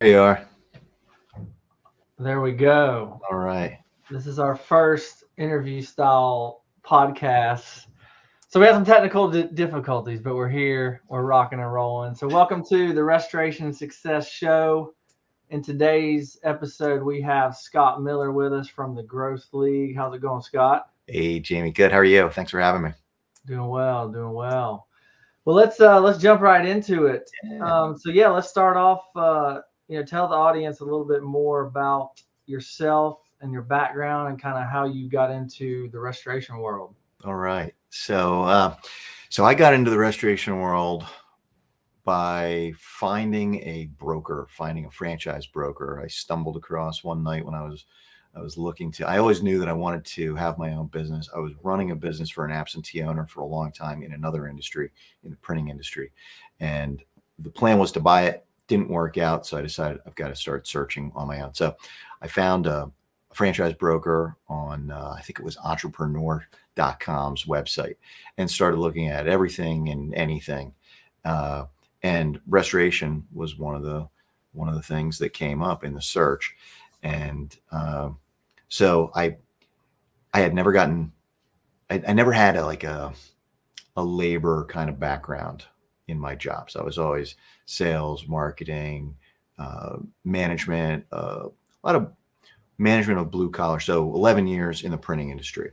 There you are. There we go. All right. This is our first interview style podcast. So we have some technical difficulties, but we're here. We're rocking and rolling. So welcome to the Restoration Success Show. In today's episode, we have Scott Miller with us from the Growth League. How's it going, Scott? Hey, Jamie. Good. How are you? Thanks for having me. Doing well, doing well. Well, let's jump right into it. Yeah. Let's start off. Tell the audience a little bit more about yourself and your background and kind of how you got into the restoration world. All right. So I got into the restoration world by finding a franchise broker. I stumbled across one night when I was looking to. I always knew that I wanted to have my own business. I was running a business for an absentee owner for a long time in another industry, in the printing industry, and the plan was to buy it. Didn't work out, so I decided I've got to start searching on my own. So I found a franchise broker on I think it was entrepreneur.com's website, and started looking at everything and anything. Uh, and restoration was one of the things that came up in the search, and so I had never gotten I never had a labor kind of background in my jobs. I was always sales, marketing, management, a lot of management of blue collar. So 11 years in the printing industry.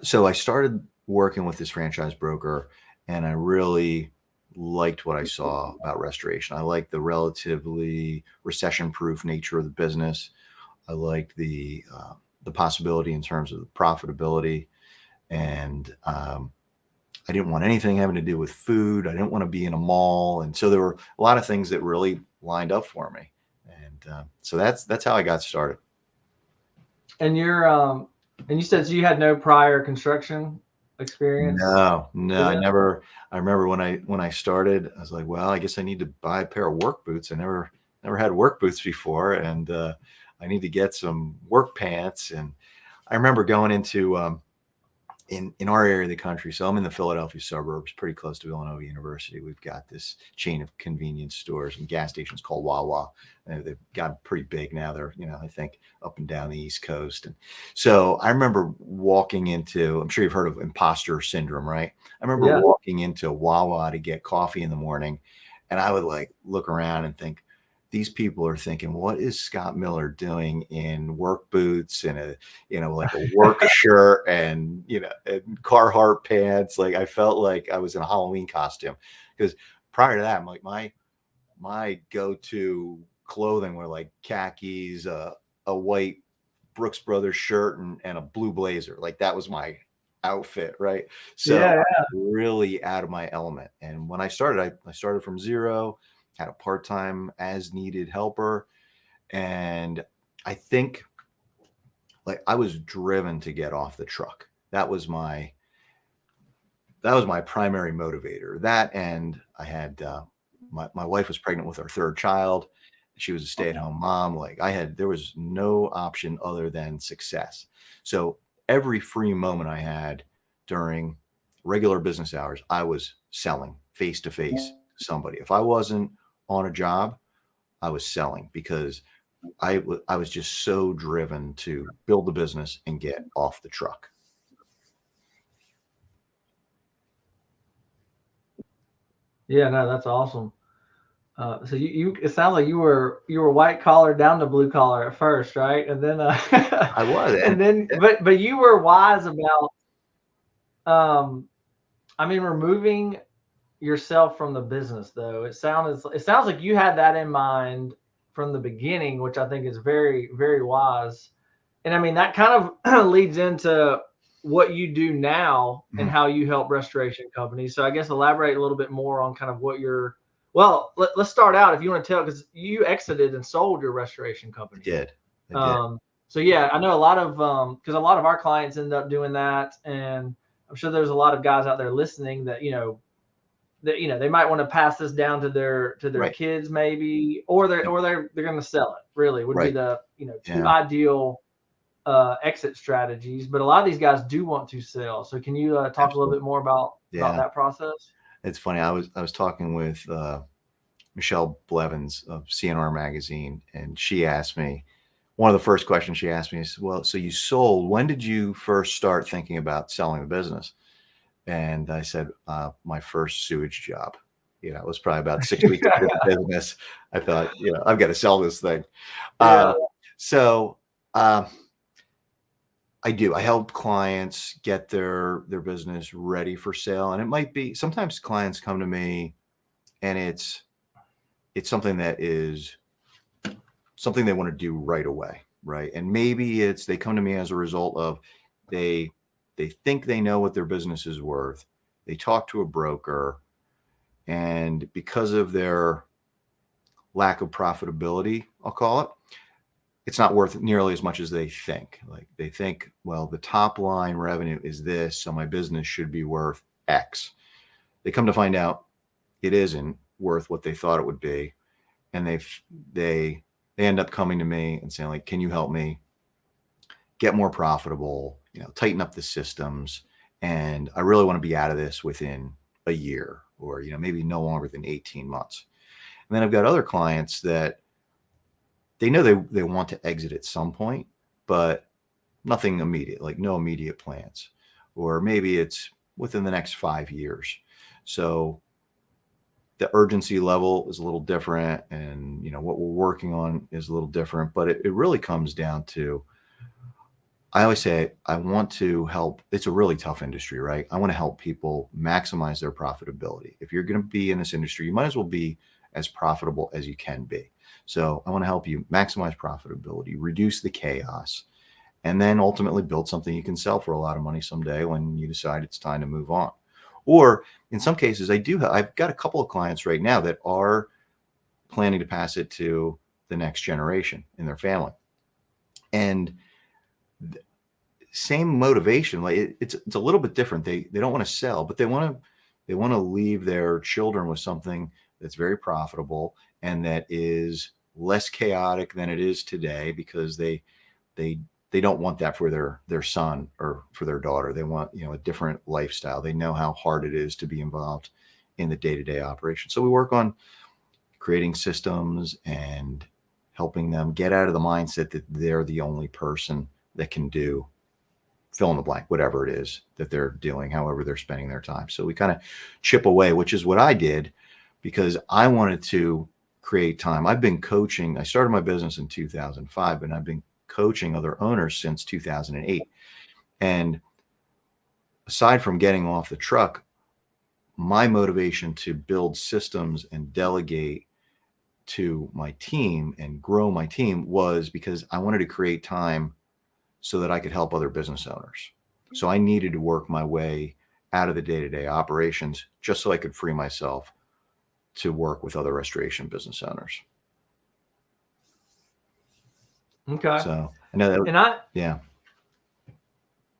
So I started working with this franchise broker, and I really liked what I saw about restoration. I liked the relatively recession-proof nature of the business. I liked the possibility in terms of the profitability, and I didn't want anything having to do with food. I didn't want to be in a mall, and so there were a lot of things that really lined up for me, and so that's how I got started. And you said so you had no prior construction experience. No, For I this? never. I remember when I started, I was like, well, I guess I need to buy a pair of work boots. I never had work boots before, and I need to get some work pants. And I remember going into in our area of the country. So I'm in the Philadelphia suburbs, pretty close to Villanova University. We've got this chain of convenience stores and gas stations called Wawa. They've gotten pretty big now. They're, I think up and down the East Coast. And so I remember walking into, I'm sure you've heard of imposter syndrome, right? I remember Yeah. walking into Wawa to get coffee in the morning, and I would like look around and think, these people are thinking, what is Scott Miller doing in work boots and like a work shirt and, and Carhartt pants? Like I felt like I was in a Halloween costume, because prior to that, I'm like my go-to clothing were like khakis, a white Brooks Brothers shirt and a blue blazer. Like that was my outfit, right? So Yeah. really out of my element. And when I started, I started from zero, had a part-time as needed helper. And I think like I was driven to get off the truck. That was my primary motivator. That, and I had my wife was pregnant with our third child. She was a stay-at-home mom. Like there was no option other than success. So every free moment I had during regular business hours, I was selling face to face to somebody. If I wasn't on a job, I was selling, because I was just so driven to build the business and get off the truck. Yeah. No, that's awesome. So it sounds like you were white collar down to blue collar at first, right? And then I was, and and then but you were wise about um removing yourself from the business though. It sounds like you had that in mind from the beginning, which I think is very, very wise. And that kind of leads into what you do now and Mhm. how you help restoration companies. So I guess elaborate a little bit more on kind of what you're. Well, let's start out if you want to tell, because you exited and sold your restoration I company. did. I did. Um, so yeah, I know a lot of because a lot of our clients end up doing that, and I'm sure there's a lot of guys out there listening that they might want to pass this down to their Right. kids maybe, or they're going to sell it. Really would be Right. the two Yeah. ideal exit strategies. But a lot of these guys do want to sell. So can you talk a little Absolutely. bit more about Yeah. that process? It's funny. I was talking with Michelle Blevins of CNR Magazine, and she asked me, one of the first questions she asked me is, well, so you sold, when did you first start thinking about selling the business? And I said, my first sewage job. It was probably about 6 weeks into the business. I thought, I've got to sell this thing. Yeah. So I do. I help clients get their business ready for sale. And it might be, sometimes clients come to me and it's something that is something they want to do right away. Right. And maybe they come to me as a result of they think they know what their business is worth. They talk to a broker, and because of their lack of profitability, I'll call it, it's not worth nearly as much as they think. Like they think, well, the top line revenue is this, so my business should be worth X. They come to find out it isn't worth what they thought it would be. And they end up coming to me and saying, like, can you help me get more profitable, tighten up the systems. And I really want to be out of this within a year, or, maybe no longer than 18 months. And then I've got other clients that they know they want to exit at some point, but nothing immediate, like no immediate plans, or maybe it's within the next 5 years. So the urgency level is a little different, and what we're working on is a little different, but it really comes down to, I always say, I want to help. It's a really tough industry, right? I want to help people maximize their profitability. If you're going to be in this industry, you might as well be as profitable as you can be. So I want to help you maximize profitability, reduce the chaos, and then ultimately build something you can sell for a lot of money someday when you decide it's time to move on. Or in some cases, I've got a couple of clients right now that are planning to pass it to the next generation in their family. And same motivation, like it's a little bit different. They don't want to sell, but they want to leave their children with something that's very profitable and that is less chaotic than it is today, because they don't want that for their son or for their daughter. They want, a different lifestyle. They know how hard it is to be involved in the day-to-day operation. So we work on creating systems and helping them get out of the mindset that they're the only person that can do fill in the blank, whatever it is that they're doing, however they're spending their time. So we kind of chip away, which is what I did, because I wanted to create time. I've been coaching. I started my business in 2005, and I've been coaching other owners since 2008. And aside from getting off the truck, my motivation to build systems and delegate to my team and grow my team was because I wanted to create time so that I could help other business owners. So I needed to work my way out of the day-to-day operations just so I could free myself to work with other restoration business owners. Okay. So I know that, And yeah.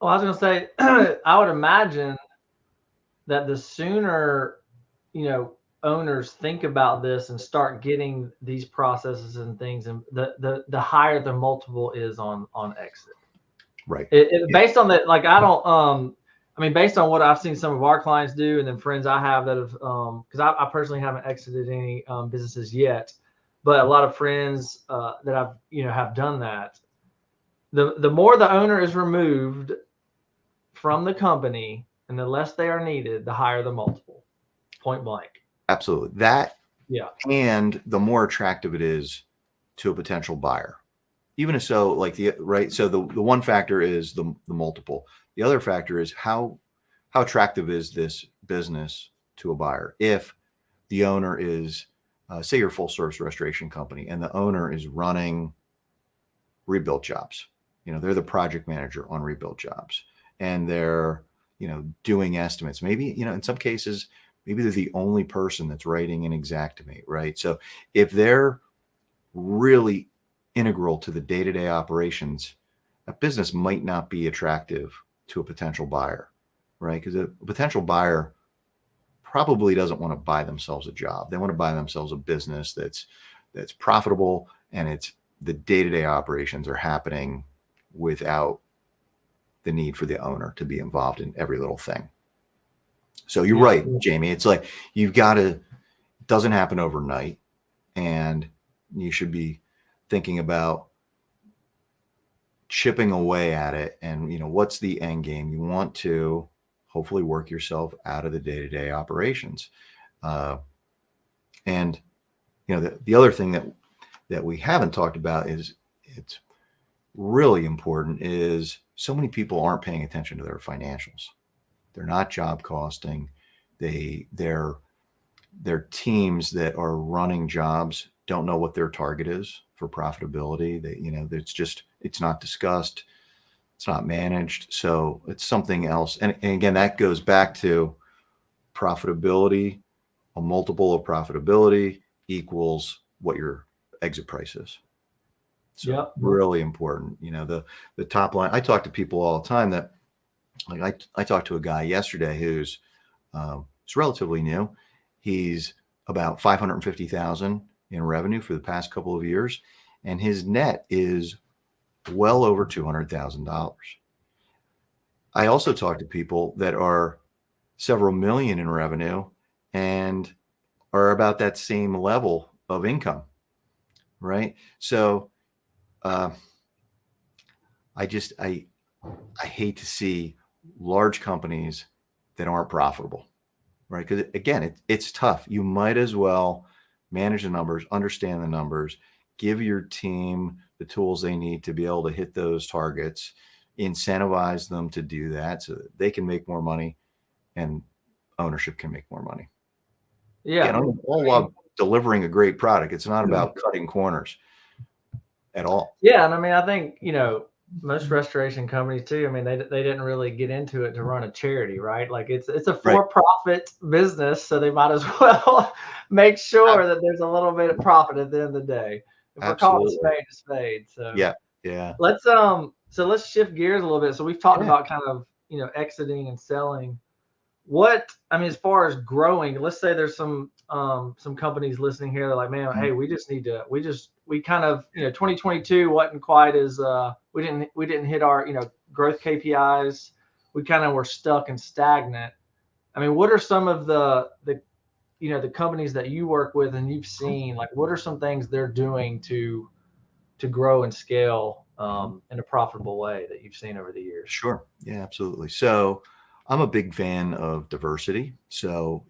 Well, I was going to say, I would imagine that the sooner, owners think about this and start getting these processes and things, and the higher the multiple is on exit. Right. Based on that, like based on what I've seen some of our clients do, and then friends I have that have, because I personally haven't exited any businesses yet, but a lot of friends that I've have done that. The more the owner is removed from the company and the less they are needed, the higher the multiple. Point blank. Absolutely. That. Yeah. And the more attractive it is to a potential buyer. Even so, so the one factor is the multiple. The other factor is how attractive is this business to a buyer. If the owner is, say you're a full service restoration company, and the owner is running rebuild jobs, they're the project manager on rebuild jobs, and they're, doing estimates. Maybe, in some cases, maybe they're the only person that's writing an Xactimate, right? So if they're really integral to the day-to-day operations, a business might not be attractive to a potential buyer, right? Because a potential buyer probably doesn't want to buy themselves a job. They want to buy themselves a business that's profitable, and it's the day-to-day operations are happening without the need for the owner to be involved in every little thing. So you're right, Jamie. It's like it doesn't happen overnight. and you should be thinking about chipping away at it. And, what's the end game? You want to hopefully work yourself out of the day-to-day operations. And, the other thing that we haven't talked about is it's really important is so many people aren't paying attention to their financials. They're not job costing. Their teams that are running jobs don't know what their target is for profitability. It's not discussed. It's not managed. So it's something else. And again, that goes back to profitability. A multiple of profitability equals what your exit price is. So Yep. really important. The top line. I talk to people all the time that, like, I talked to a guy yesterday who's relatively new. He's about 550,000 in revenue for the past couple of years, and his net is well over $200,000. I also talk to people that are several million in revenue and are about that same level of income, right? So I hate to see large companies that aren't profitable, right? Because again, it's tough. You might as well manage the numbers, understand the numbers, give your team the tools they need to be able to hit those targets, incentivize them to do that so that they can make more money and ownership can make more money. Yeah. Again, all while delivering a great product. It's not about cutting corners at all. Yeah. And I mean, I think, most restoration companies too, I mean, they didn't really get into it to run a charity, right? Like it's a for-profit business, so they might as well make sure that there's a little bit of profit at the end of the day. If we're calling a spade a spade. So yeah. Let's shift gears a little bit. So we've talked about kind of, exiting and selling. As far as growing, let's say there's some companies listening here. They're like, man, hey, we kind of, 2022 wasn't quite as, we didn't hit our, growth KPIs. We kind of were stuck and stagnant. I mean, what are some of the companies that you work with and you've seen, like, what are some things they're doing to grow and scale in a profitable way that you've seen over the years? Sure. Yeah, absolutely. So I'm a big fan of diversity. So,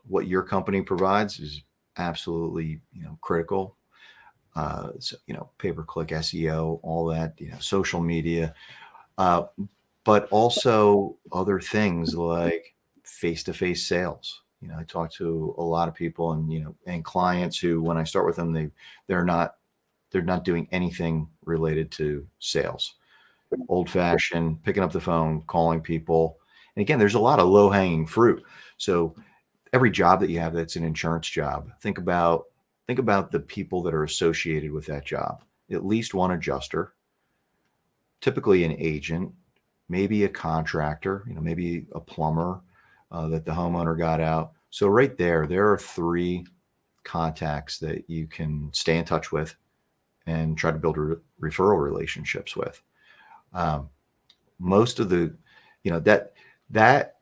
what your company provides is absolutely, critical. Pay-per-click SEO, all that, social media, but also other things like face-to-face sales. I talk to a lot of people and clients who, when I start with them, they're not doing anything related to sales. Old-fashioned, picking up the phone, calling people. And again, there's a lot of low-hanging fruit. So every job that you have that's an insurance job, think about the people that are associated with that job. At least one adjuster, typically an agent, maybe a contractor, maybe a plumber that the homeowner got out. So right there are 3 contacts that you can stay in touch with and try to build referral relationships with. Most of the, that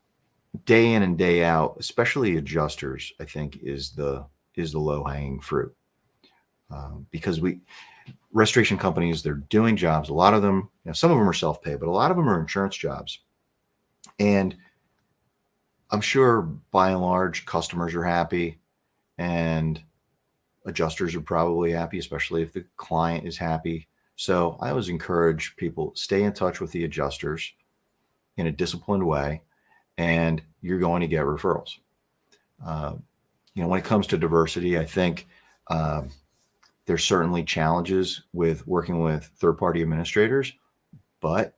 day in and day out, especially adjusters, I think is the low hanging fruit. Because restoration companies, they're doing jobs. A lot of them, some of them are self-pay, but a lot of them are insurance jobs. And I'm sure by and large, customers are happy and adjusters are probably happy, especially if the client is happy. So I always encourage people, stay in touch with the adjusters in a disciplined way, and you're going to get referrals. When it comes to diversity, I think there's certainly challenges with working with third-party administrators, but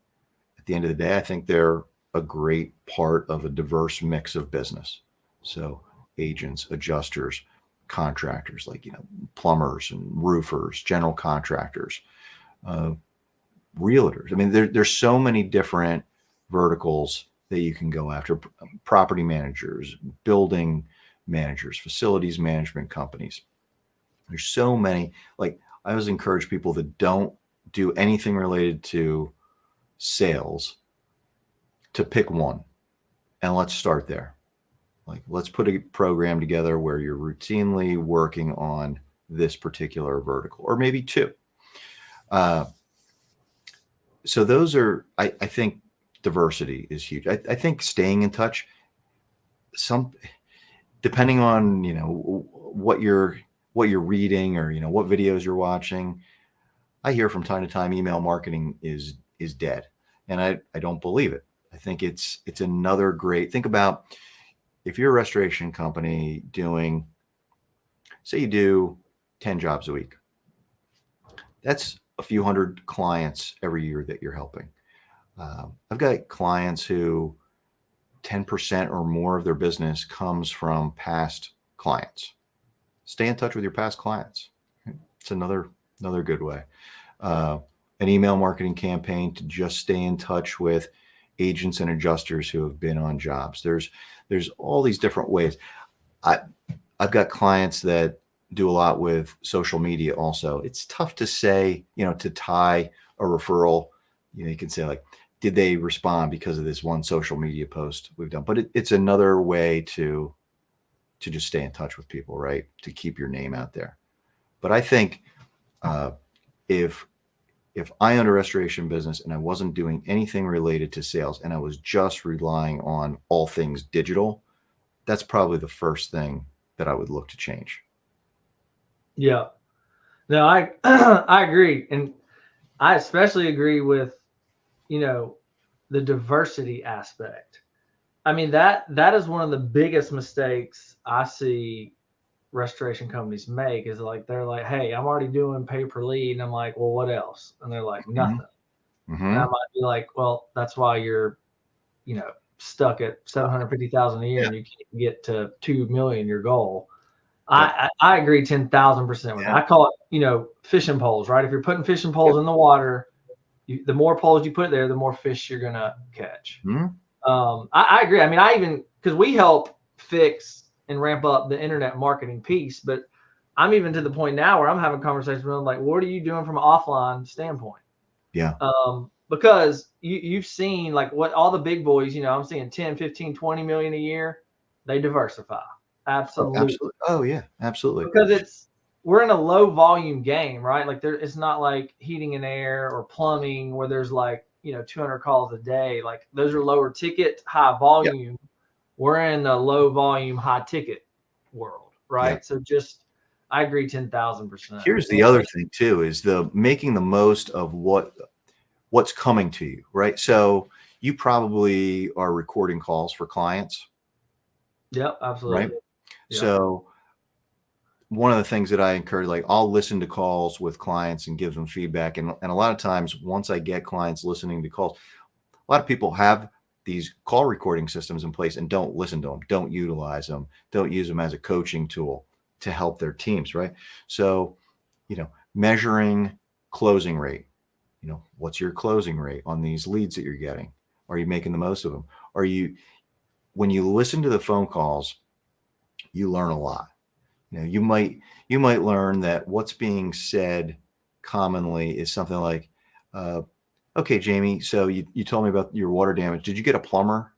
at the end of the day, I think they're a great part of a diverse mix of business. So agents, adjusters, contractors, like, plumbers and roofers, general contractors, realtors. I mean, there's so many different verticals that you can go after. Property managers, building managers, facilities management companies. There's so many. Like, I always encourage people that don't do anything related to sales to pick one, and let's start there. Like, let's put a program together where you're routinely working on this particular vertical, or maybe two. So those are, I think diversity is huge. I think staying in touch, depending on, what you're reading, or, what videos you're watching. I hear from time to time email marketing is dead. And I don't believe it. I think it's another great, think about if you're a restoration company doing, say you do 10 jobs a week, that's a few hundred clients every year that you're helping. I've got clients who 10% or more of their business comes from past clients. Stay in touch with your past clients. It's another good way. An email marketing campaign to just stay in touch with agents and adjusters who have been on jobs. There's all these different ways. I've got clients that do a lot with social media also. It's tough to say, to tie a referral. You can say, like, did they respond because of this one social media post we've done? But it's another way to just stay in touch with people, right? To keep your name out there. But I think if I owned a restoration business and I wasn't doing anything related to sales and I was just relying on all things digital, that's probably the first thing that I would look to change. Yeah. No, I I agree. And I especially agree with, the diversity aspect. I mean, that is one of the biggest mistakes I see restoration companies make, is like, they're like, hey, I'm already doing pay per lead. And I'm like, well, what else? And they're like, nothing. And I might be like, well, that's why you're, stuck at 750,000 a year and you can't get to 2 million, your goal. I agree 10,000% with that. I call it, fishing poles, right? If you're putting fishing poles in the water, the more poles you put there, the more fish you're gonna catch. I agree. I mean, because we help fix and ramp up the internet marketing piece, but I'm even to the point now where I'm having conversations with them like, what are you doing from an offline standpoint? Yeah. Because you've seen like what all the big boys, I'm seeing 10, 15, 20 million a year, they diversify. Absolutely. Oh, absolutely. Oh yeah, absolutely. Because we're in a low volume game, right? Like it's not like heating and air or plumbing where there's like, 200 calls a day. Like those are lower ticket, high volume. Yep. We're in the low volume, high ticket world, right? Yep. So I agree 10,000%. Here's the other thing too, is making the most of what's coming to you, right? So you probably are recording calls for clients. Yep, absolutely. Right. Yep. So one of the things that I encourage, like, I'll listen to calls with clients and give them feedback. And a lot of times once I get clients listening to calls, a lot of people have these call recording systems in place and don't listen to them, don't utilize them, don't use them as a coaching tool to help their teams. Right. So, measuring closing rate, what's your closing rate on these leads that you're getting? Are you making the most of them? When you listen to the phone calls, you learn a lot. You might learn that what's being said commonly is something like, okay, Jamie, so you told me about your water damage. Did you get a plumber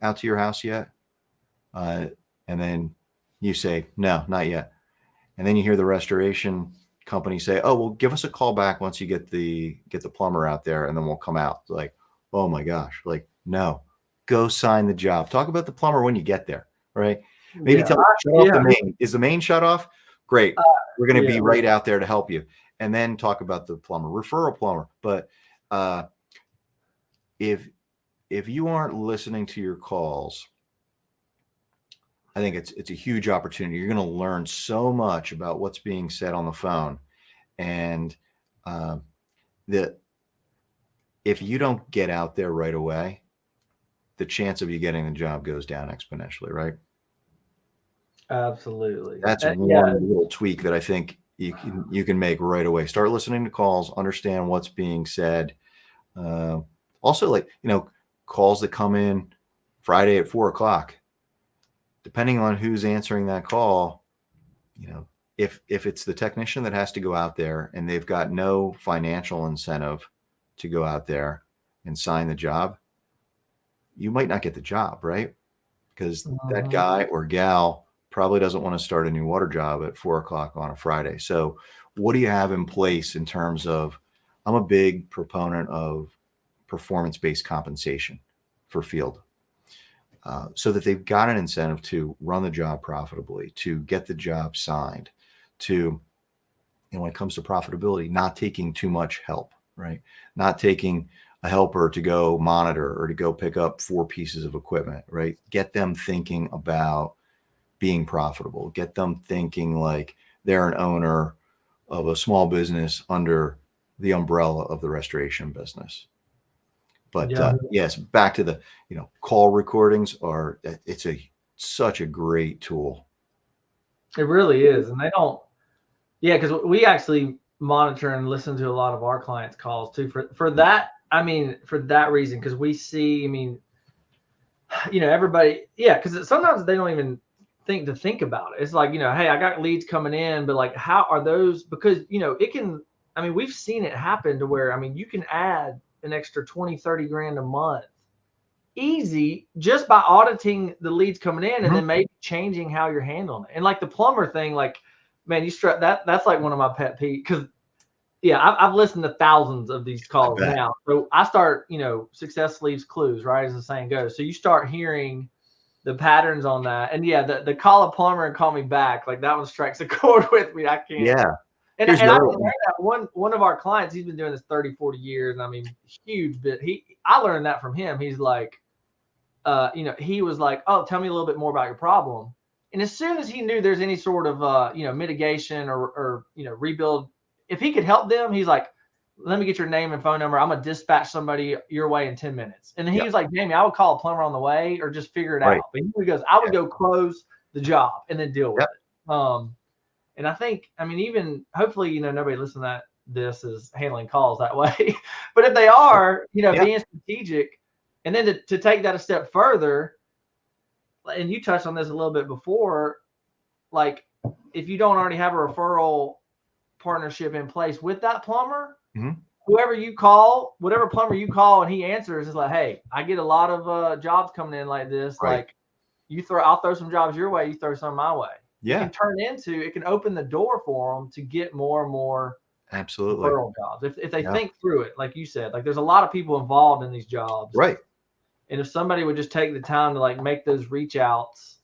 out to your house yet? And then you say, no, not yet. And then you hear the restoration company say, oh, well, give us a call back once you get the plumber out there, and then we'll come out. Like, oh my gosh, like, no, go sign the job. Talk about the plumber when you get there, right? Maybe tell them, shut off the main. Is the main shut off? Great. We're going to be right out there to help you. And then talk about the plumber, referral plumber. But if you aren't listening to your calls, I think it's a huge opportunity. You're going to learn so much about what's being said on the phone. And that if you don't get out there right away, the chance of you getting the job goes down exponentially, right? Absolutely. That's one little tweak that I think you can make right away. Start listening to calls, understand what's being said. Also, like, calls that come in Friday at 4:00, depending on who's answering that call, if it's the technician that has to go out there and they've got no financial incentive to go out there and sign the job, you might not get the job, right? Because that guy or gal probably doesn't want to start a new water job at 4 o'clock on a Friday. So what do you have in place in terms of, I'm a big proponent of performance-based compensation for field, so that they've got an incentive to run the job profitably, to get the job signed, to, when it comes to profitability, not taking too much help, right? Not taking a helper to go monitor or to go pick up 4 pieces of equipment, right? Get them thinking about being profitable. Get them thinking like they're an owner of a small business under the umbrella of the restoration business. But yes, back to the, call recordings it's such a great tool. It really is. And they don't, because we actually monitor and listen to a lot of our clients' calls too for that. I mean, for that reason, because we see, everybody, because sometimes they don't even think about it. It's like, hey, I got leads coming in, but like, how are those? Because, it can, we've seen it happen to where, you can add an extra 20, 30 grand a month easy just by auditing the leads coming in and then maybe changing how you're handling it. And like the plumber thing, like, man, you strut that's like one of my pet peeves, because I've listened to thousands of these calls now. So I start, success leaves clues, right, as the saying goes. So you start hearing the patterns on that. And the call a plumber and call me back, like that one strikes a chord with me. I can't. Yeah. And I learned that one of our clients, he's been doing this 30, 40 years. Huge bit. I learned that from him. He's like, he was like, oh, tell me a little bit more about your problem. And as soon as he knew there's any sort of, mitigation or rebuild, if he could help them, he's like, let me get your name and phone number. I'm going to dispatch somebody your way in 10 minutes. And then he was like, Jamie, I would call a plumber on the way or just figure it out. But he goes, I would go close the job and then deal with it. And I think, even hopefully, nobody listening to this is handling calls that way. But if they are, being strategic, and then to take that a step further, and you touched on this a little bit before, like if you don't already have a referral partnership in place with that plumber, whoever you call, whatever plumber you call, and he answers is like, hey, I get a lot of jobs coming in like this. Like I'll throw some jobs your way, you throw some my way. Yeah. It can open the door for them to get more and more absolutely referral jobs. If they think through it, like you said, like there's a lot of people involved in these jobs. Right. And if somebody would just take the time to like make those reach outs,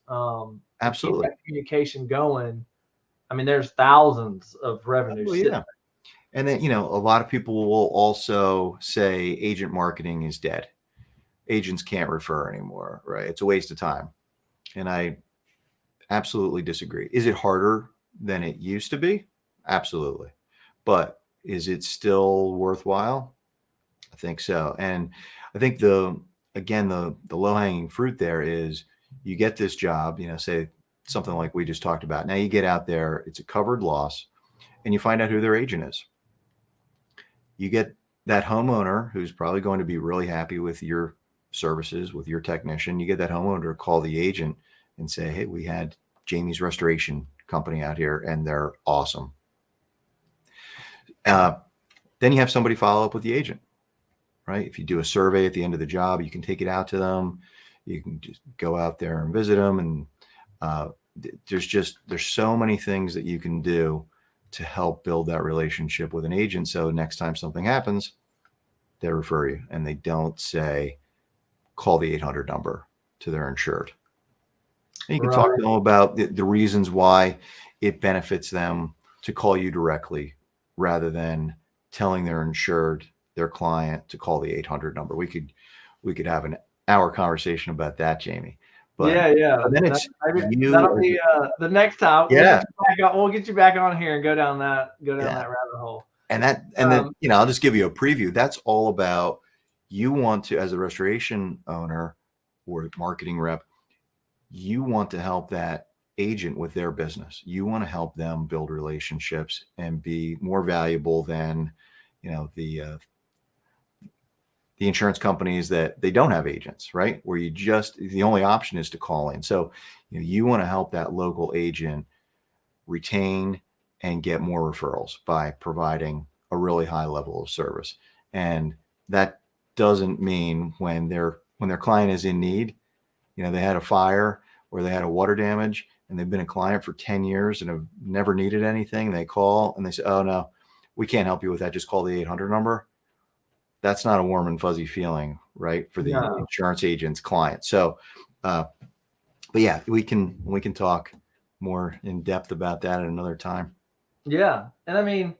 absolutely, keep that communication going, there's thousands of revenue. And then, a lot of people will also say agent marketing is dead. Agents can't refer anymore, right? It's a waste of time. And I absolutely disagree. Is it harder than it used to be? Absolutely. But is it still worthwhile? I think so. And I think the low-hanging fruit there is you get this job, say something like we just talked about. Now you get out there, it's a covered loss, and you find out who their agent is. You get that homeowner who's probably going to be really happy with your services, with your technician. You get that homeowner to call the agent and say, hey, we had Jamie's Restoration Company out here and they're awesome. Then you have somebody follow up with the agent. Right? If you do a survey at the end of the job, you can take it out to them. You can just go out there and visit them. And there's so many things that you can do to help build that relationship with an agent. So next time something happens, they refer you and they don't say, call the 800 number to their insured. And you can talk to them about the reasons why it benefits them to call you directly rather than telling their insured, their client, to call the 800 number. We could have an hour conversation about that, Jamie. But then that'll be the next time. We'll get you back on here and go down that rabbit hole. And then I'll just give you a preview. That's all about, you want to, as a restoration owner or marketing rep, you want to help that agent with their business. You want to help them build relationships and be more valuable than, the insurance companies that they don't have agents, right? Where the only option is to call in. So you want to help that local agent retain and get more referrals by providing a really high level of service. And that doesn't mean when their client is in need, they had a fire, or they had a water damage and they've been a client for 10 years and have never needed anything. They call and they say, oh no, we can't help you with that. Just call the 800 number. That's not a warm and fuzzy feeling, right? For the insurance agent's client. So, but yeah, we can talk more in depth about that at another time. Yeah. And I mean,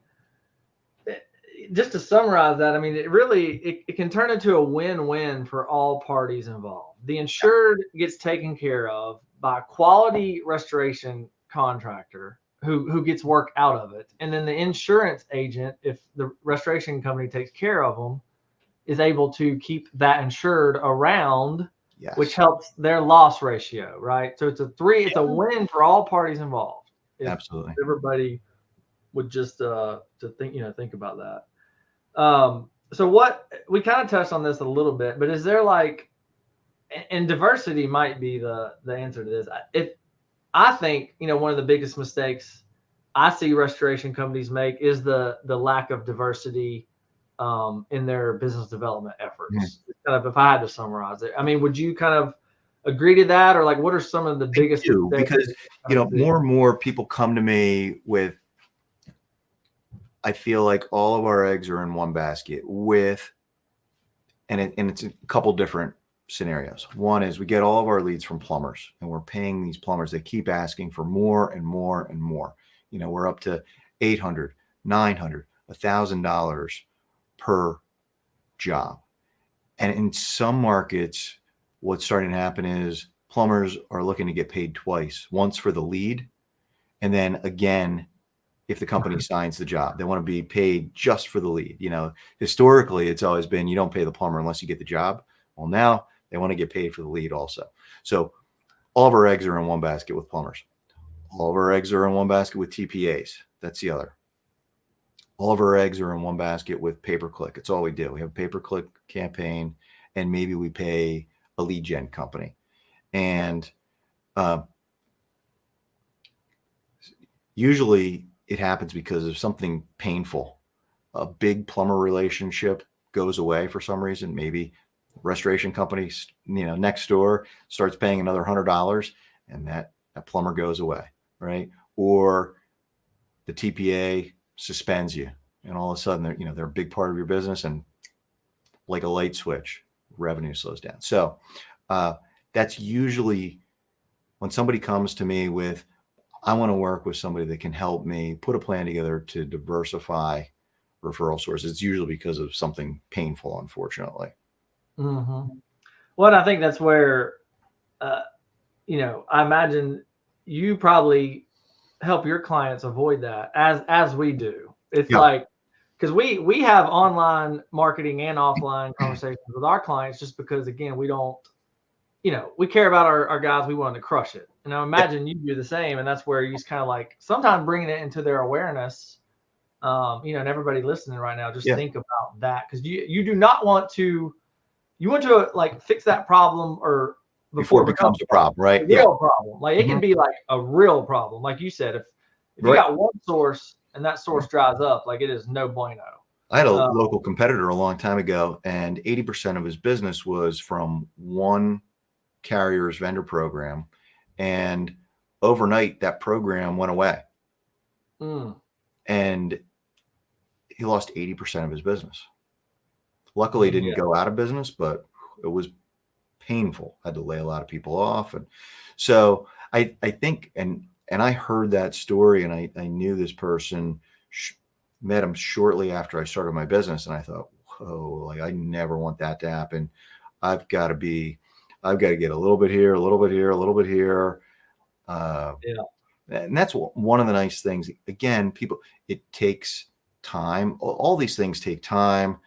just to summarize that, I mean, it can turn into a win-win for all parties involved. The insured gets taken care of by a quality restoration contractor who gets work out of it. And then the insurance agent, if the restoration company takes care of them, is able to keep that insured around, which helps their loss ratio, right? So it's a win for all parties involved. Absolutely. Everybody would just to think about that. So what we kind of touched on this a little bit, but is there like, and diversity might be the answer to this. I think, one of the biggest mistakes I see restoration companies make is the lack of diversity in their business development efforts. Kind of, if I had to summarize it, I mean, would you kind of agree to that, or like, what are some of the biggest mistakes? Because more and more people come to me with, I feel like all of our eggs are in one basket with, and it's a couple different scenarios. One is we get all of our leads from plumbers, and we're paying these plumbers. They keep asking for more and more and more. We're up to $800, $900, $1,000 per job. And in some markets, what's starting to happen is plumbers are looking to get paid twice, once for the lead, and then again, if the company signs the job. They want to be paid just for the lead. Historically, it's always been you don't pay the plumber unless you get the job. Well, now they want to get paid for the lead also. So all of our eggs are in one basket with plumbers. All of our eggs are in one basket with TPAs. That's the other. All of our eggs are in one basket with pay-per-click. It's all we do. We have a pay-per-click campaign, and maybe we pay a lead gen company. And usually it happens because of something painful. A big plumber relationship goes away for some reason. Maybe restoration company, next door starts paying another $100, and that plumber goes away, right? Or the TPA suspends you, and all of a sudden they're a big part of your business, and like a light switch, revenue slows down. So that's usually when somebody comes to me with, I want to work with somebody that can help me put a plan together to diversify referral sources. It's usually because of something painful, unfortunately. Mm-hmm. Well, I think that's where, I imagine you probably help your clients avoid that as we do. It's like, because we have online marketing and offline conversations with our clients, just because, again, we don't, we care about our guys. We want to crush it. And I imagine you do the same. And that's where you just kind of like sometimes bringing it into their awareness, and everybody listening right now, just think about that. Because you do not want to, you want to like fix that problem or before it becomes a problem, right? A real problem. Like it can be like a real problem. Like you said, if you got one source and that source dries up, like it is no bueno. I had a local competitor a long time ago, and 80% of his business was from one carrier's vendor program, and overnight that program went away, and he lost 80% of his business. Luckily, he didn't go out of business, but it was painful. Had to lay a lot of people off, and so I think, and I heard that story, and I knew this person, met him shortly after I started my business, and I thought, whoa, like I never want that to happen. I've got to get a little bit here, a little bit here, a little bit here. And that's one of the nice things. Again, it takes time. All these things take time,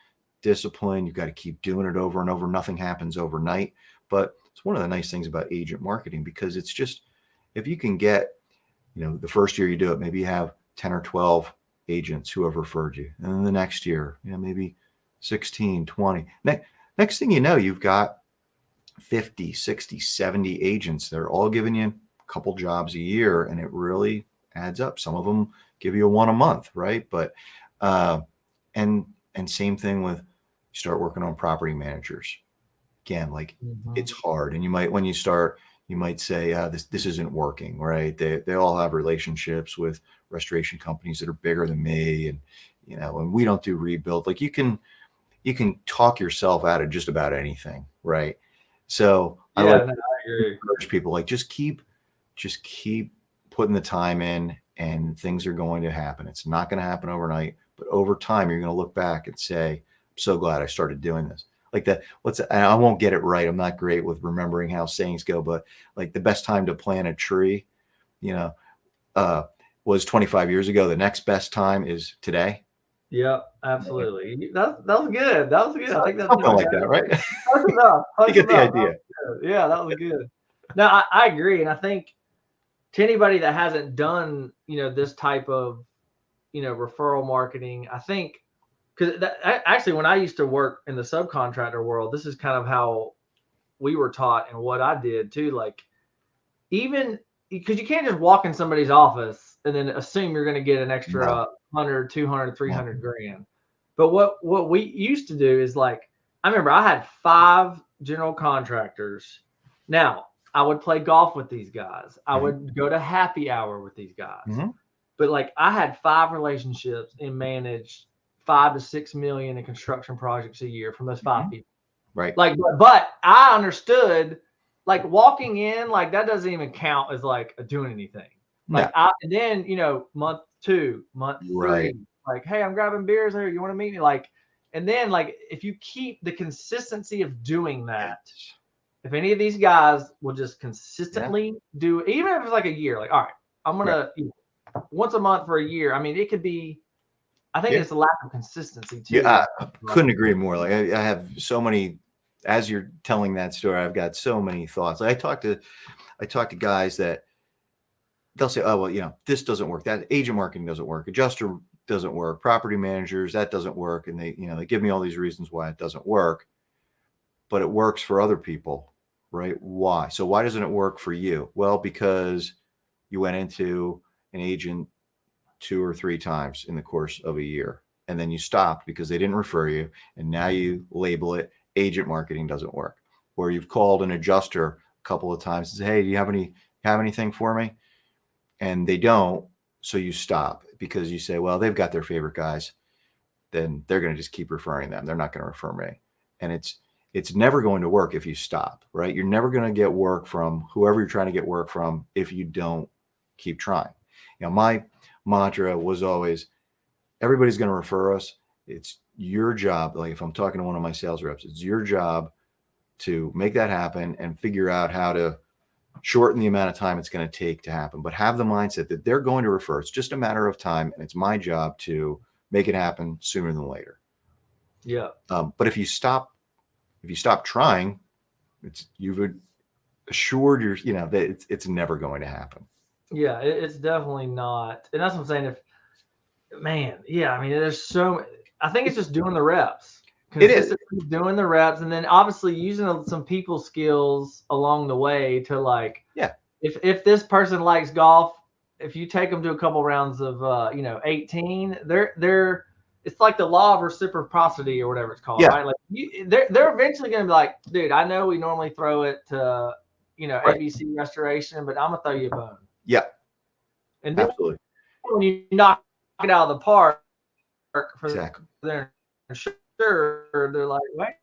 discipline. You've got to keep doing it over and over. Nothing happens overnight, but it's one of the nice things about agent marketing, because it's just, if you can get, the first year you do it, maybe you have 10 or 12 agents who have referred you. And then the next year, maybe 16, 20. Next thing you know, you've got 50, 60, 70 agents. They're all giving you a couple jobs a year, and it really adds up. Some of them give you one a month, right? But and same thing with, you start working on property managers. Again, like it's hard, and you might, when you start, you might say, this isn't working, right? They all have relationships with restoration companies that are bigger than me, and and we don't do rebuild. Like you can talk yourself out of just about anything, right? So I like Yeah, no, I to agree. encourage people, like just keep putting the time in, and things are going to happen. It's not going to happen overnight, but over time you're going to look back and say, I'm so glad I started doing this. Like that, I won't get it right. I'm not great with remembering how sayings go, but like the best time to plant a tree, you know, was 25 years ago. The next best time is today. Yep, absolutely. That was good. That was good. I think that's Something like that, right? close enough. You Close get the enough. idea. Yeah, that was good. No, I agree, and I think to anybody that hasn't done, this type of, referral marketing, I think because actually when I used to work in the subcontractor world, this is kind of how we were taught and what I did too. Like even because you can't just walk in somebody's office and then assume you're going to get an extra No. 100, 200, 300 No. grand. But what we used to do is like, I remember I had 5 general contractors. Now, I would play golf with these guys. I would go to happy hour with these guys. Mm-hmm. But like I had 5 relationships and managed 5 to 6 million in construction projects a year from those 5 people. Right. Like, but I understood, like walking in, like that doesn't even count as like doing anything. Like and then month 2, month 3, Right. like, hey, I'm grabbing beers here. You want to meet me? Like, and then like if you keep the consistency of doing that, if any of these guys will just consistently do, even if it's like a year, like, all right, I'm gonna once a month for a year. I mean, it could be. I think it's a lack of consistency too. Yeah, I couldn't agree more. Like I have so many. As you're telling that story, I've got so many thoughts. Like I talk to guys that they'll say, oh, well, this doesn't work. That agent marketing doesn't work. Adjuster doesn't work. Property managers, that doesn't work. And they give me all these reasons why it doesn't work, but it works for other people, right? Why? So why doesn't it work for you? Well, because you went into an agent 2 or 3 times in the course of a year, and then you stopped because they didn't refer you. And now you label it agent marketing doesn't work. Or you've called an adjuster a couple of times and say, hey, do you have anything for me? And they don't. So you stop because you say, well, they've got their favorite guys. Then they're going to just keep referring them. They're not going to refer me. And it's never going to work if you stop, right? You're never going to get work from whoever you're trying to get work from if you don't keep trying. My mantra was always, everybody's going to refer us. It's your job. Like if I'm talking to one of my sales reps, it's your job to make that happen and figure out how to shorten the amount of time it's going to take to happen, but have the mindset that they're going to refer. It's just a matter of time. And it's my job to make it happen sooner than later. Yeah. But if you stop trying, you've assured that it's never going to happen. Yeah, it's definitely not. And that's what I'm saying. There's I think it's just doing the reps. Consistently doing the reps, and then obviously using some people skills along the way to like, if this person likes golf, if you take them to a couple rounds of 18, they're it's like the law of reciprocity or whatever it's called, right? Like they're eventually going to be like, dude, I know we normally throw it to ABC Restoration, but I'm gonna throw you a bone. Yeah, and then absolutely. When you knock it out of the park for exactly. their sure, they're like, wait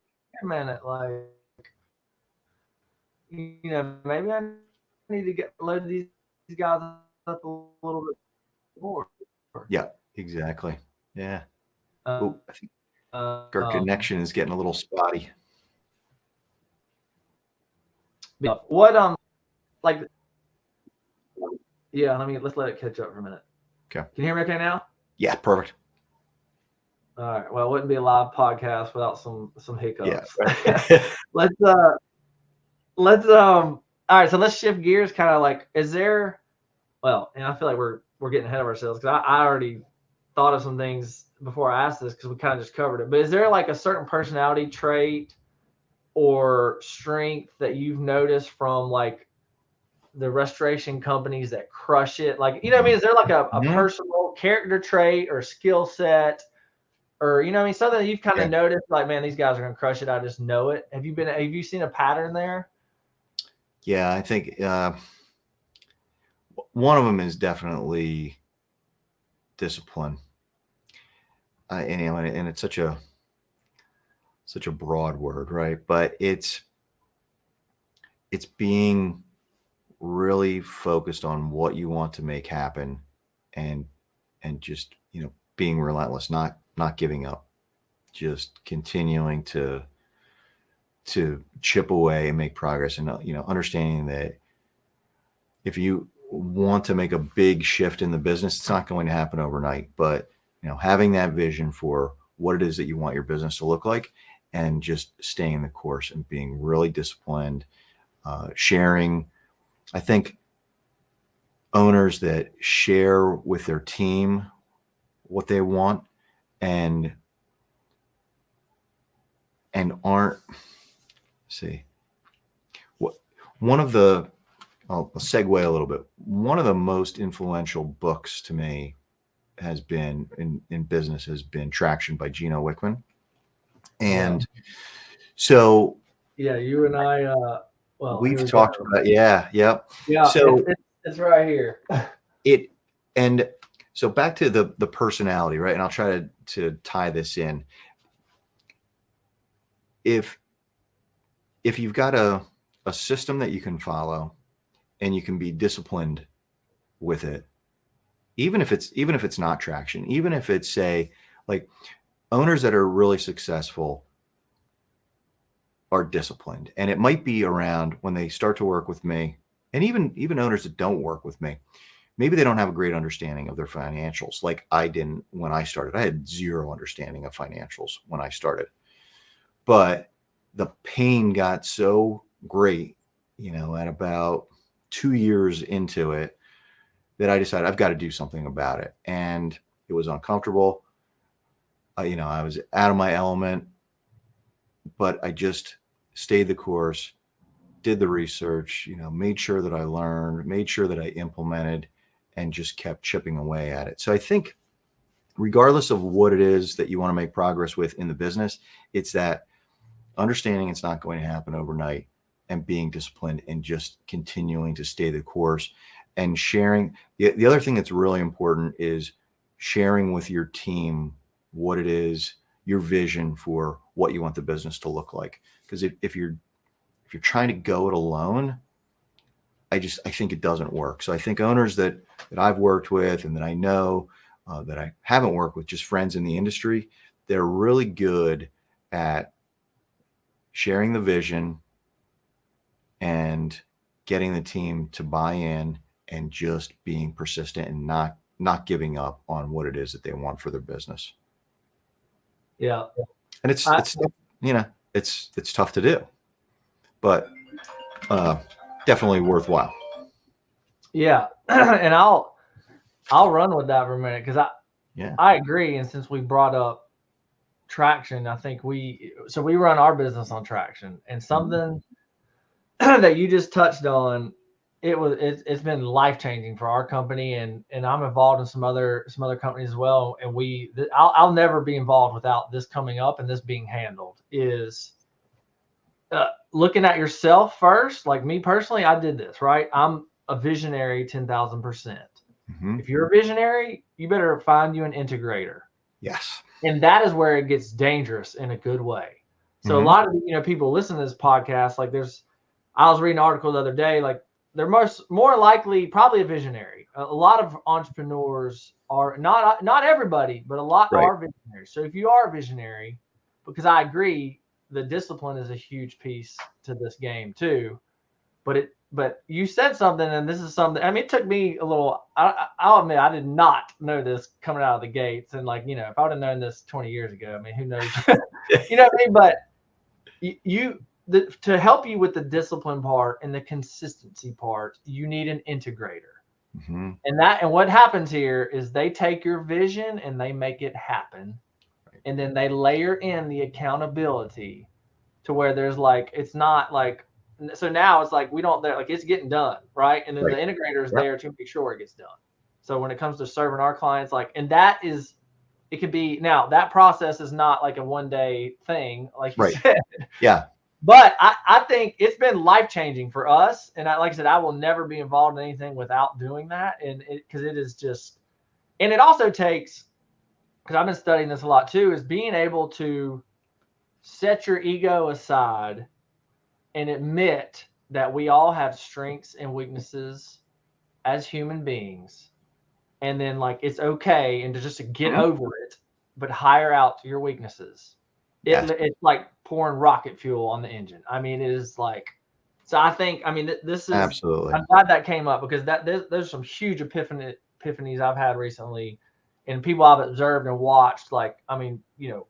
a minute, like, maybe I need to load these guys up a little bit more. Yeah, exactly. Yeah. I think our connection is getting a little spotty. What like, yeah, let's let it catch up for a minute. Okay. Can you hear me okay now? Yeah, perfect. All right. Well, it wouldn't be a live podcast without some hiccups. Yeah. Let's all right, so let's shift gears kind of like, and I feel like we're getting ahead of ourselves because I already thought of some things before I asked this because we kind of just covered it. But is there like a certain personality trait or strength that you've noticed from like the restoration companies that crush it? Like, is there like a personal character trait or skill set or, something that you've kind of noticed like, man, these guys are going to crush it. I just know it. Have you seen a pattern there? Yeah, I think one of them is definitely discipline. And it's such a broad word, right? But it's being really focused on what you want to make happen, and just being relentless, not giving up, just continuing to chip away and make progress, and understanding that if you want to make a big shift in the business, it's not going to happen overnight, but having that vision for what it is that you want your business to look like, and just staying the course and being really disciplined, sharing. I think owners that share with their team what they want, and aren't, see, what one of the, I'll segue a little bit. One of the most influential books to me has been in business has been Traction by Gino Wickman. And so yeah, you and I, well, we've talked about, yeah. So it's right here. And so back to the personality, right? And I'll try to tie this in. If you've got a system that you can follow, and you can be disciplined with it, even if it's not Traction, even if it's, say, like, owners that are really successful are disciplined. And it might be around when they start to work with me, and even owners that don't work with me, maybe they don't have a great understanding of their financials, like I didn't when I started. I had zero understanding of financials when I started, but the pain got so great, at about 2 years into it, that I decided I've got to do something about it. And it was uncomfortable. I was out of my element, but I just stayed the course, did the research, made sure that I learned, made sure that I implemented, and just kept chipping away at it. So I think regardless of what it is that you want to make progress with in the business, it's that understanding it's not going to happen overnight, and being disciplined, and just continuing to stay the course, and sharing. The other thing that's really important is sharing with your team what it is, your vision for what you want the business to look like. Because if you're trying to go it alone, I think it doesn't work. So I think owners that I've worked with, and that I know, that I haven't worked with, just friends in the industry, they're really good at sharing the vision and getting the team to buy in, and just being persistent, and not giving up on what it is that they want for their business. Yeah. And it's tough to do, but definitely worthwhile. Yeah. And I'll run with that for a minute, because I agree. And since we brought up Traction, I think we run our business on Traction, and something that you just touched on, it's been life-changing for our company, and I'm involved in some other companies as well. And I'll never be involved without this coming up and this being handled, is looking at yourself first. Like me personally, I did this, right? I'm a visionary 10,000%. If you're a visionary, you better find you an integrator. Yes. And that is where it gets dangerous in a good way. So a lot of people listen to this podcast, like I was reading an article the other day, like they're more likely probably a visionary. A lot of entrepreneurs are not everybody, but a lot are visionaries. So if you are a visionary, because I agree, the discipline is a huge piece to this game too. But you said something, and this is something, I mean, it took me a little, I'll admit, I did not know this coming out of the gates. And like, if I would have known this 20 years ago, I mean, who knows, you know what I mean? But to help you with the discipline part and the consistency part, you need an integrator. And what happens here is they take your vision and they make it happen. And then they layer in the accountability to where there's like, it's not like, so now it's like, it's getting done. Right. And then the integrator is there to make sure it gets done. So when it comes to serving our clients, and it could be, now that process is not like a one-day thing, like you said. Yeah. But I think it's been life changing for us. And like I said, I will never be involved in anything without doing that. And because it is just, and it also takes, because I've been studying this a lot too, is being able to set your ego aside and admit that we all have strengths and weaknesses as human beings. And then like it's okay and to just to get Mhm. over it, but hire out your weaknesses. Yes, It's like pouring rocket fuel on the engine. I mean, it is like, so I think, I mean, this is, absolutely. I'm glad that came up because there's some huge epiphanies I've had recently, and people I've observed and watched. Like, I mean, you know,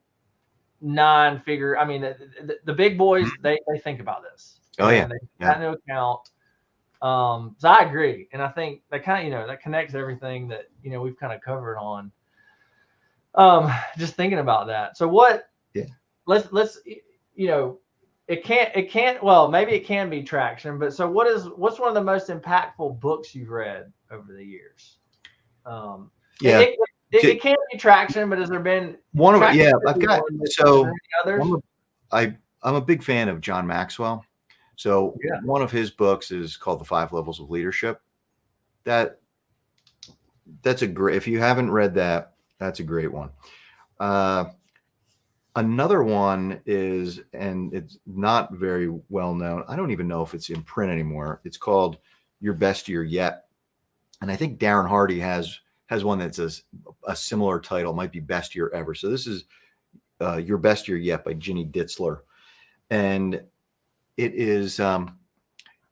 nine figure. I mean, the big boys, Mhm. they think about this Oh yeah, and they take yeah, that into account. So I agree, and I think that kind of, you know, that connects everything that, you know, we've kind of covered on. Just thinking about that. So what? yeah. Let's you know, it can't. Well, maybe it can be traction, but so what's one of the most impactful books you've read over the years? Um, Yeah. it, it can't be traction, but has there been One of traction? yeah, Could I've be got one, but is there so any others? one of I'm a big fan of John Maxwell. So Yeah. one of his books is called The Five Levels of Leadership. That that's a great, if you haven't read that, that's a great one. Uh, Another one is, and it's not very well known. I don't even know if it's in print anymore. It's called Your Best Year Yet. And I think Darren Hardy has one that's a similar title, might be Best Year Ever. So this is Your Best Year Yet by Ginny Ditzler. And it is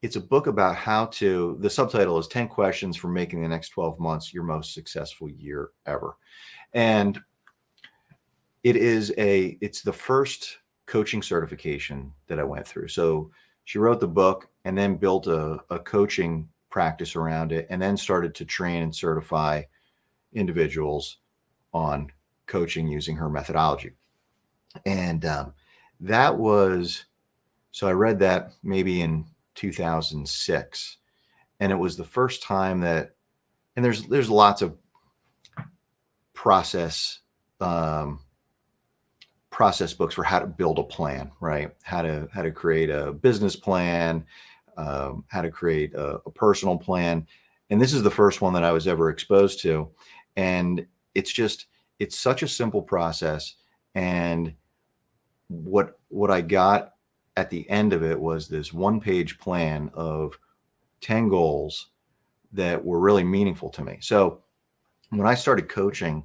it's a book about how to, the subtitle is 10 questions for making the next 12 months your most successful year ever. And it's the first coaching certification that I went through. So she wrote the book and then built a coaching practice around it, and then started to train and certify individuals on coaching using her methodology. And that was, so I read that maybe in 2006. And it was the first time that, and there's lots of process um, process books for how to build a plan, right? How to create a business plan, how to create a personal plan. And this is the first one that I was ever exposed to. And it's just, it's such a simple process. And what I got at the end of it was this one-page plan of 10 goals that were really meaningful to me. So when I started coaching,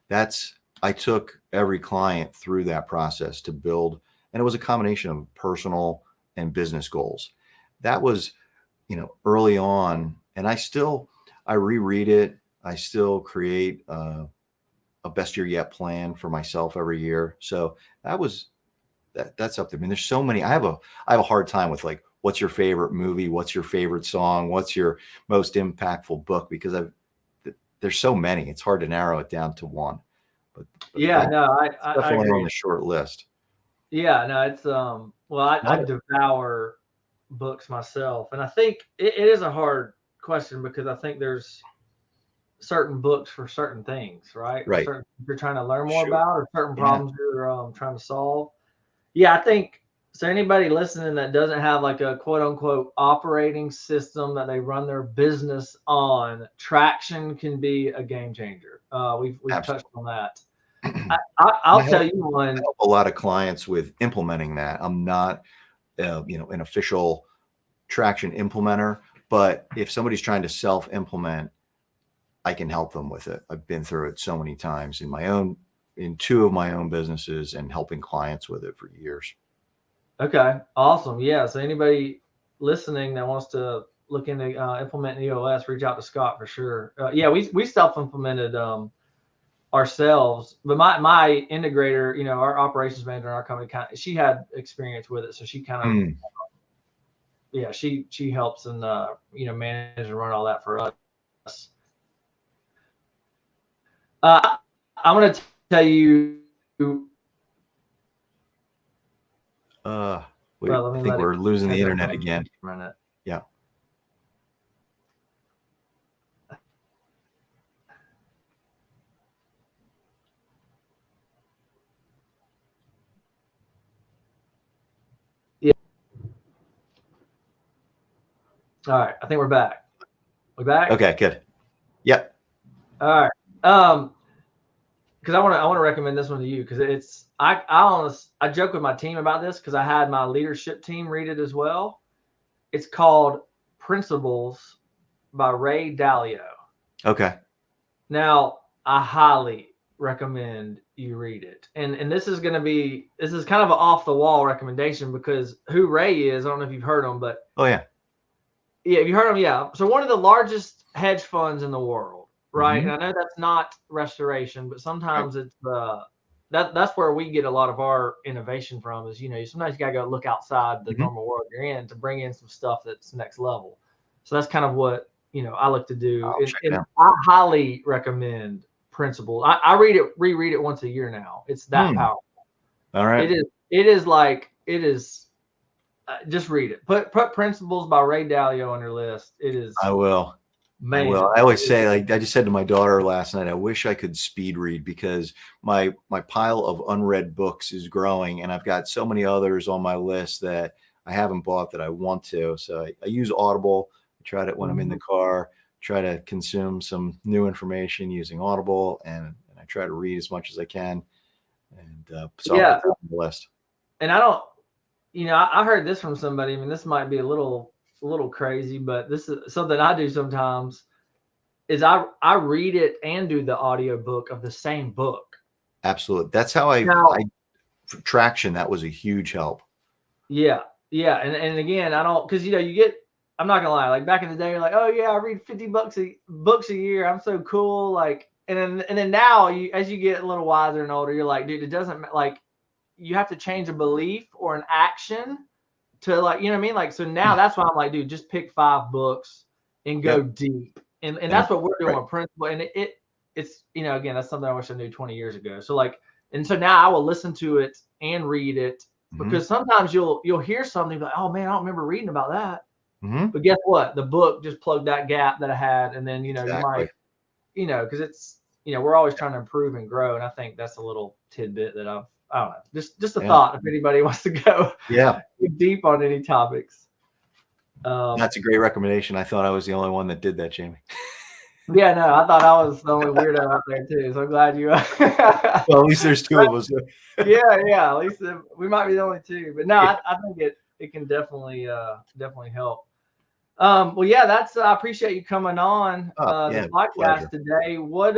that's, I took every client through that process to build, and it was a combination of personal and business goals. That was, early on, and I reread it. I still create a best year yet plan for myself every year. So that's up there. I mean, there's so many. I have a hard time with, like, what's your favorite movie? What's your favorite song? What's your most impactful book? Because there's so many. It's hard to narrow it down to one. But Yeah. that's No, I definitely on agree. the short list. Yeah. No, it's well, I Not a, devour books myself, and I think it is a hard question because I think there's certain books for certain things, right? Or right. certain you're trying to learn more Sure. about, or certain Yeah. problems you're trying to solve. Yeah, I think so. Anybody listening that doesn't have like a quote unquote operating system that they run their business on, traction can be a game changer. We've touched Absolutely. on that. And I'll tell you I one. help a lot of clients with implementing that. I'm not, an official traction implementer, but if somebody's trying to self-implement, I can help them with it. I've been through it so many times in two of my own businesses, and helping clients with it for years. Okay, awesome. Yeah. So anybody listening that wants to look into implementing EOS, reach out to Scott for sure. Yeah, we self implemented ourselves, but my integrator, you know, our operations manager in our company, she had experience with it, so she kind of, Mm. yeah, she helps and you know, manage and run all that for us. I'm gonna tell you. Uh, Well, let I me think let it we're losing the catch up internet on again. a minute. Yeah. Yeah. All right, I think we're back. We're back. Okay, good. Yep. All right. Because I want to recommend this one to you because it's I joke with my team about this because I had my leadership team read it as well. It's called Principles by Ray Dalio. Okay. Now, I highly recommend you read it. And this is kind of an off the wall recommendation because who Ray is, I don't know if you've heard him, but Oh yeah. yeah, have you heard him? Yeah. So one of the largest hedge funds in the world, right? Mhm. And I know that's not restoration, but sometimes it's that's where we get a lot of our innovation from is, sometimes you gotta go look outside the Mhm. normal world you're in to bring in some stuff that's next level. So that's kind of what, I look to do. I'll check it And out. I highly recommend Principles. I reread it once a year now. It's that powerful. All right. It is just read it. Put Principles by Ray Dalio on your list. It is I will. man. Well, I always say, like I just said to my daughter last night, I wish I could speed read because my pile of unread books is growing, and I've got so many others on my list that I haven't bought that I want to. So I use Audible. I try to when I'm in the car, try to consume some new information using Audible, and I try to read as much as I can. And so I'll put that on the list. And I don't, I heard this from somebody. I mean, this might be a little crazy, but this is something I do sometimes. Is I read it and do the audio book of the same book. Absolutely, that's how I Traction. That was a huge help. Yeah, and again, I don't because you get. I'm not gonna lie. Like back in the day, you're like, oh yeah, I read 50 books a year. I'm so cool. Like, and then now, as you get a little wiser and older, you're like, dude, it doesn't like. You have to change a belief or an action to like, you know what I mean? Like, so now that's why I'm like, dude, just pick 5 books and go deep. And that's what we're doing with Principle. And it's, again, that's something I wish I knew 20 years ago. So like, and so now I will listen to it and read it because sometimes you'll hear something like, oh man, I don't remember reading about that. But guess what? The book just plugged that gap that I had. And then, you might, because it's, we're always trying to improve and grow. And I think that's a little tidbit that I don't know. Just a thought if anybody wants to go deep on any topics. That's a great recommendation. I thought I was the only one that did that, Jamie. Yeah, no, I thought I was the only weirdo out there too. So I'm glad you. Well, at least there's 2 of us. yeah. At least we might be the only 2. But no, I think it can definitely help. Well, yeah, I appreciate you coming on the podcast today. What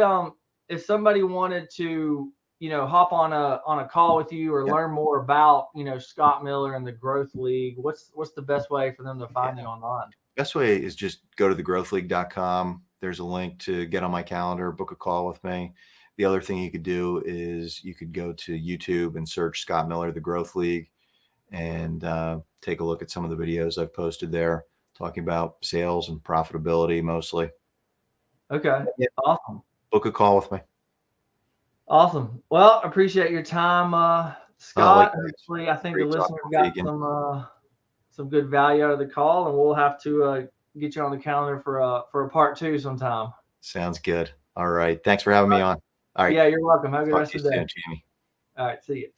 if somebody wanted to hop on a call with you or learn more about Scott Miller and the Growth League? What's the best way for them to find you online? Best way is just go to thegrowthleague.com. There's a link to get on my calendar, book a call with me. The other thing you could do is you could go to YouTube and search Scott Miller, the Growth League, and take a look at some of the videos I've posted there talking about sales and profitability mostly. Okay. Awesome. Book a call with me. Awesome. Well, appreciate your time, Scott. Hopefully, I think the listeners got some good value out of the call, and we'll have to get you on the calendar for a part 2 sometime. Sounds good. All right. Thanks for having me on. All right. Yeah, you're welcome. Have a good rest of the day. Jamie. All right. See you.